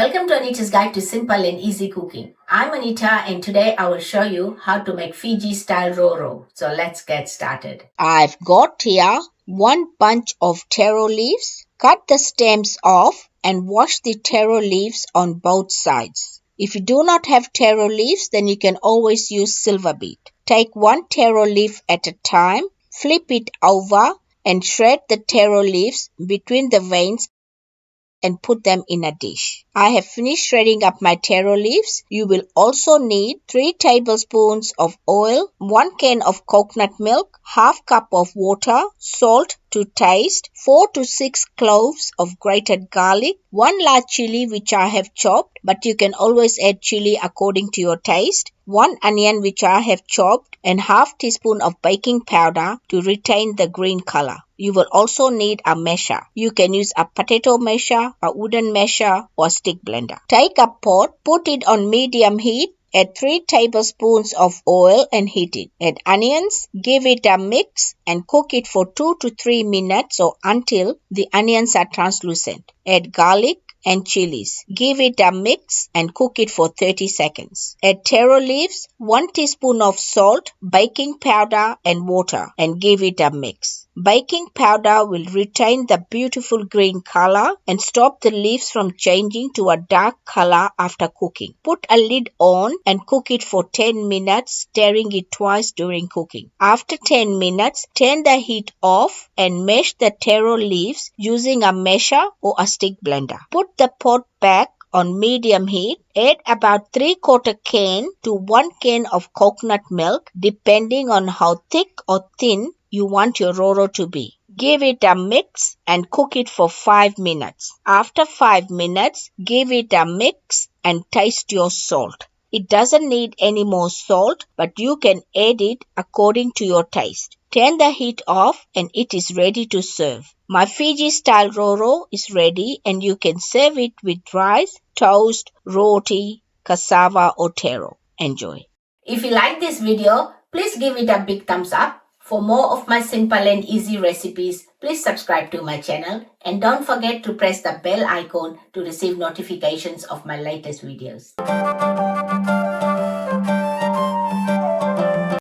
Welcome to Anita's Guide to Simple and Easy Cooking. I'm Anita and today I will show you how to make Fiji style Roro. So let's get started. I've got here one bunch of taro leaves. Cut the stems off and wash the taro leaves on both sides. If you do not have taro leaves, then you can always use silver beet. Take one taro leaf at a time, flip it over and shred the taro leaves between the veins and put them in a dish. I have finished shredding up my taro leaves. You will also need 3 tablespoons of oil, 1 can of coconut milk, half cup of water, salt to taste, 4 to 6 cloves of grated garlic, 1 large chili which I have chopped, but you can always add chili according to your taste, 1 onion which I have chopped, and half teaspoon of baking powder to retain the green color. You will also need a masher. You can use a potato masher, a wooden masher, or stick blender. Take a pot, put it on medium heat, add 3 tablespoons of oil and heat it. Add onions, give it a mix and cook it for 2 to 3 minutes or until the onions are translucent. Add garlic and chilies. Give it a mix and cook it for 30 seconds. Add taro leaves, 1 teaspoon of salt, baking powder and water and give it a mix. Baking powder will retain the beautiful green color and stop the leaves from changing to a dark color after cooking. Put a lid on and cook it for 10 minutes, stirring it twice during cooking. After 10 minutes, turn the heat off and mash the taro leaves using a masher or a stick blender. Put the pot back on medium heat. Add about 3/4 can to 1 can of coconut milk depending on how thick or thin you want your Roro to be. Give it a mix and cook it for 5 minutes. After 5 minutes, give it a mix and taste your salt. It doesn't need any more salt, but you can add it according to your taste. Turn the heat off and it is ready to serve. My Fiji style Roro is ready and you can serve it with rice, toast, roti, cassava or taro. Enjoy. If you like this video, please give it a big thumbs up. For more of my simple and easy recipes, please subscribe to my channel and don't forget to press the bell icon to receive notifications of my latest videos.